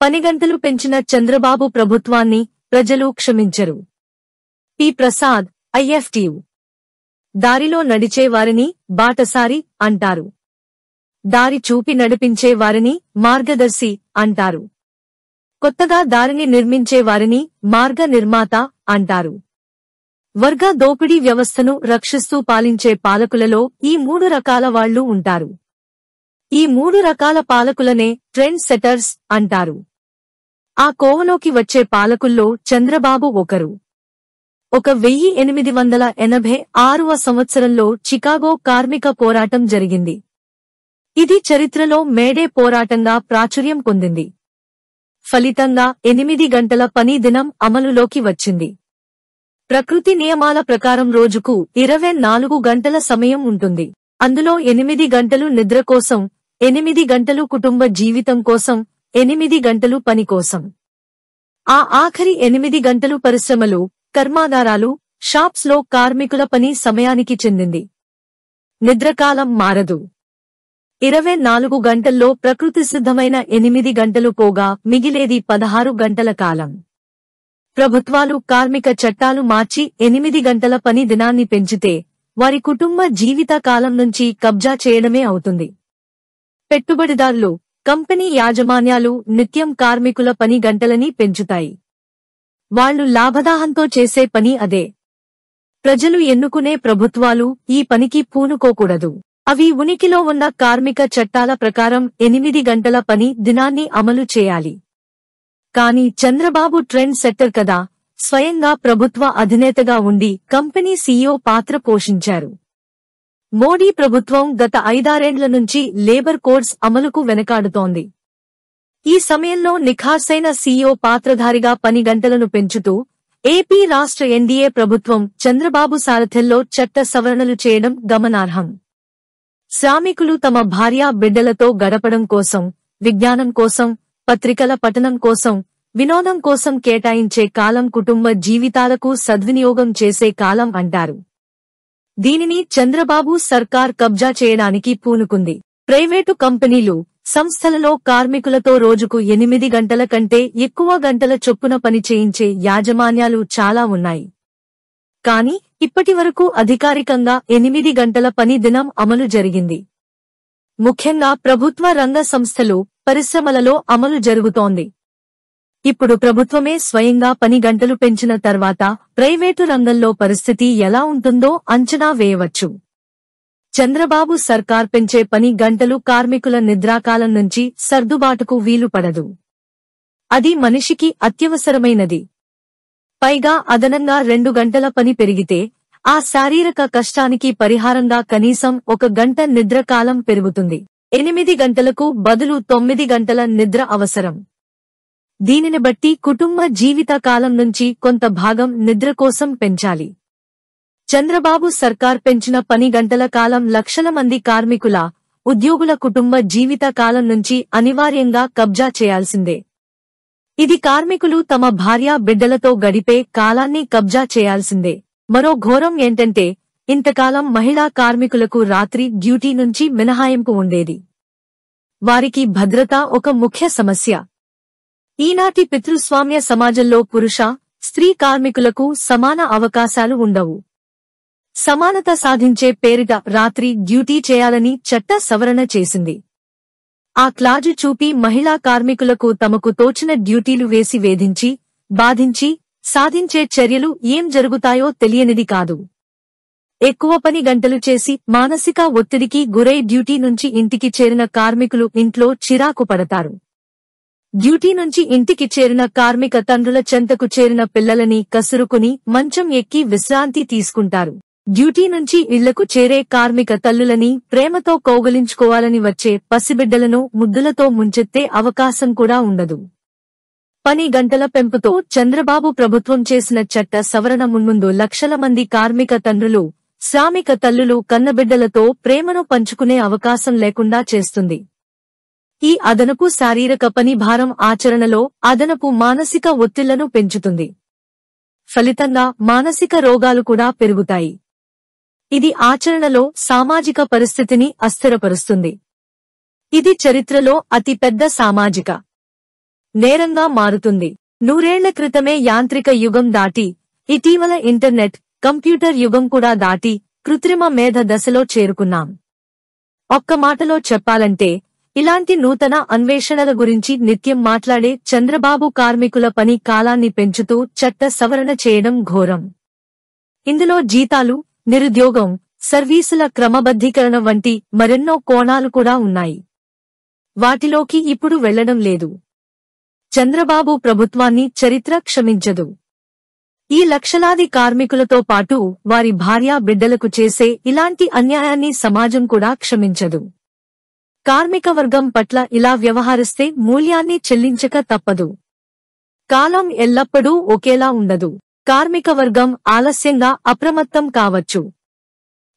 పని గంటలు పెంచిన చంద్రబాబు ప్రభుత్వాన్ని ప్రజలు క్షమించరు. పి. ప్రసాద్, ఐఎఫ్టియు. దారిలో నడిచే వారిని బాటసారి అంటారు. దారి చూపి నడిపించే వారిని మార్గదర్శి అంటారు. కొత్తగా దారిని నిర్మించే వారిని మార్గ నిర్మాత అంటారు. వర్గ దోపిడీ వ్యవస్థను రక్షిస్తూ పాలించే పాలకులలో ఈ 3 రకాల వాళ్లు ఉంటారు. ఈ 3 రకాల పాలకులనే ట్రెండ్ సెటర్స్ అంటారు. ఆ కోవలోకి వచ్చే పాలకుల్లో చంద్రబాబు ఒకరు. 1886వ సంవత్సరంలో చికాగో కార్మిక పోరాటం జరిగింది. ఇది చరిత్రలో మేడే పోరాటంగా ప్రాచుర్యం పొందింది. ఫలితంగా 8 గంటల పని దినం అమలులోకి వచ్చింది. ప్రకృతి నియమాల ప్రకారం రోజుకు 24 గంటల సమయం ఉంటుంది. అందులో 8 గంటలు నిద్ర కోసం, 8 గంటలు కుటుంబ జీవితం కోసం, 8 గంటలు పని కోసం. ఆ ఆఖరి 8 గంటలు పరిశ్రమలు, కర్మాగారాలు, షాప్స్ లో కార్మికుల పని సమయానికి చెందింది. నిద్రకాలం మారదు. 24 గంటల్లో ప్రకృతి సిద్ధమైన 8 గంటలు పోగా మిగిలేది 16 గంటల కాలం. ప్రభుత్వాలు కార్మిక చట్టాలు మార్చి 8 గంటల పని దినాన్ని పెంచితే వారి కుటుంబ జీవిత కాలం నుంచి కబ్జా చేయడమే అవుతుంది. పెట్టుబడిదారులు, కంపెనీ యాజమాన్యాలు నిత్యం కార్మికుల పని గంటలని పెంచుతాయి. వాళ్లు లాభదాహంతో చేసే పని అదే. ప్రజలు ఎన్నుకునే ప్రభుత్వాలు ఈ పనికి పూనుకోకూడదు. అవి ఉనికిలో ఉన్న కార్మిక చట్టాల ప్రకారం 8 గంటల పని దినాన్ని అమలు చేయాలి. కానీ చంద్రబాబు ట్రెండ్ సెట్టర్ కదా, స్వయంగా ప్రభుత్వ అధినేతగా ఉండి కంపెనీ సీఈఓ పాత్ర పోషించారు. మోడీ ప్రభుత్వం గత 5-6 నుంచి లేబర్ కోడ్స్ అమలుకు వెనకాడుతోంది. ఈ సమయంలో నిఖార్సైన సీఈఓ పాత్రధారిగా పని గంటలను పెంచుతూ ఏపీ రాష్ట్ర ఎన్డీఏ ప్రభుత్వం చంద్రబాబు సారథ్యంలో చట్ట సవరణలు చేయడం గమనార్హం. శ్రామికులు తమ భార్యా బిడ్డలతో గడపడం కోసం, విజ్ఞానం కోసం, పత్రికల పఠనం కోసం, వినోదం కోసం కేటాయించే కాలం కుటుంబ జీవితాలకు సద్వినియోగం చేసే కాలం అంటారు. దీనిని చంద్రబాబు సర్కార్ కబ్జా చేయడానికి పూనుకుంది. ప్రైవేటు కంపెనీలు, సంస్థలలో కార్మికులతో రోజుకు 8 గంటల కంటే ఎక్కువ గంటల చొప్పున పని చేయించే యాజమాన్యాలు చాలా ఉన్నాయి. కానీ ఇప్పటివరకు అధికారికంగా 8 గంటల పని దినం అమలు జరిగింది. ముఖ్యంగా ప్రభుత్వ రంగ సంస్థలు, పరిశ్రమలలో అమలు జరుగుతోంది. ఇప్పుడు ప్రభుత్వమే స్వయంగా పని గంటలు పెంచిన తర్వాత ప్రైవేటు రంగంలో పరిస్థితి ఎలా ఉంటుందో అంచనా వేయవచ్చు. చంద్రబాబు సర్కార్ పెంచే పని గంటలు కార్మికుల నిద్రాకాలం నుంచి సర్దుబాటుకు వీలుపడదు. అది మనిషికి అత్యవసరమైనది. పైగా అదనంగా 2 గంటల పని పెరిగితే ఆ శారీరక కష్టానికి పరిహారంగా కనీసం 1 గంట నిద్రకాలం పెరుగుతుంది. 8 గంటలకు బదులు 9 గంటల నిద్ర అవసరం. దీనిని బట్టి కుటుంబ జీవిత కాలం నుంచి కొంత భాగం నిద్ర కోసం పెంచాలి. చంద్రబాబు సర్కార్ పెంచిన పని గంటల కాలం లక్షల మంది కార్మికుల, ఉద్యోగుల కుటుంబ జీవిత కాలం నుంచి అనివార్యంగా కబ్జా చేయాల్సిందే. ఇది కార్మికులు తమ భార్యా బిడ్డలతో గడిపే కాలాన్ని కబ్జా చేయాల్సిందే. మరో ఘోరం ఏంటంటే ఇంతకాలం మహిళా కార్మికులకు రాత్రి డ్యూటీ నుంచి మినహాయింపు ఉండేది. వారికి భద్రత ఒక ముఖ్య సమస్య. ఈనాటి పితృస్వామ్య సమాజంలో పురుష, స్త్రీ కార్మికులకు సమాన అవకాశాలు ఉండవు. సమానత సాధించే పేరిట రాత్రి డ్యూటీ చేయాలని చట్ట సవరణ చేసింది. ఆ క్లాజు చూపి మహిళా కార్మికులకు తమకు తోచిన డ్యూటీలు వేసి వేధించి, బాధించి, సాధించే చర్యలు ఏం జరుగుతాయో తెలియనిది కాదు. ఎక్కువ పని గంటలు చేసి మానసిక ఒత్తిడికి గురై డ్యూటీ నుంచి ఇంటికి చేరిన కార్మికులు ఇంట్లో చిరాకు పడతారు. డ్యూటీ నుంచి ఇంటికి చేరిన కార్మిక తండ్రుల చెంతకు చేరిన పిల్లలని కసురుకుని మంచం ఎక్కి విశ్రాంతి తీసుకుంటారు. డ్యూటీ నుంచి ఇళ్లకు చేరే కార్మిక తల్లులని ప్రేమతో కౌగలించుకోవాలని వచ్చే పసిబిడ్డలను ముద్దులతో ముంచెత్తే అవకాశం కూడా ఉండదు. పని గంటల పెంపుతో చంద్రబాబు ప్రభుత్వం చేసిన చట్ట సవరణ మున్ముందు లక్షల మంది కార్మిక తండ్రులు, శ్రామిక తల్లులు కన్నబిడ్డలతో ప్రేమను పంచుకునే అవకాశం లేకుండా చేస్తుంది. ఈ అదనపు శారీరక పని భారం ఆచరణలో అదనపు మానసిక ఒత్తిళ్లను పెంచుతుంది. ఫలితంగా మానసిక రోగాలు కూడా పెరుగుతాయి. ఇది ఆచరణలో సామాజిక పరిస్థితిని అస్థిరపరుస్తుంది. ఇది చరిత్రలో అతిపెద్ద సామాజిక నేరంగా మారుతుంది. నూరేళ్ల క్రితమే యాంత్రిక యుగం దాటి, ఇటీవల ఇంటర్నెట్, కంప్యూటర్ యుగం కూడా దాటి, కృత్రిమ మేధ దశలో చేరుకున్నాం. ఒక్క మాటలో చెప్పాలంటే, ఇలాంటి నూతన అన్వేషణల గురించి నిత్యం మాట్లాడే చంద్రబాబు కార్మికుల పని కాలాన్ని పెంచుతూ చట్ట సవరణ చేయడం ఘోరం. ఇందులో జీతాలు, నిరుద్యోగం, సర్వీసుల క్రమబద్ధీకరణ వంటి మరెన్నో కోణాలు కూడా ఉన్నాయి. వాటిలోకి ఇప్పుడు వెళ్లడం లేదు. చంద్రబాబు ప్రభుత్వాన్ని చరిత్ర క్షమించదు. ఈ లక్షలాది కార్మికులతో పాటు వారి భార్యా బిడ్డలకు చేసే ఇలాంటి అన్యాయాన్ని సమాజం కూడా క్షమించదు. కార్మిక వర్గం పట్ల ఇలా వ్యవహరిస్తే మూల్యాన్ని చెల్లించక తప్పదు. కాలం ఎల్లప్పుడూ ఒకేలా ఉండదు. కార్మిక వర్గం ఆలస్యంగా అప్రమత్తం కావచ్చు.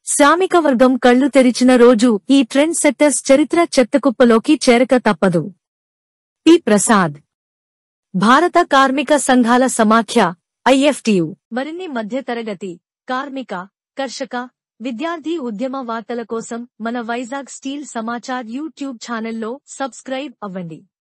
శ్రామిక వర్గం కళ్లు తెరిచిన రోజు ఈ ట్రెండ్ సెట్టర్స్ చరిత్ర చెత్తకుప్పలోకి చేరక తప్పదు. పి. ప్రసాద్, భారత కార్మిక సంఘాల సమాఖ్య, IFTU. మరిన్ని మధ్యతరగతి, కార్మిక, కర్షక, విద్యార్థి ఉద్యమ వార్తల కోసం మన వైజాగ్ స్టీల్ సమాచార్ యూట్యూబ్ ఛానల్లో సబ్స్క్రైబ్ అవ్వండి.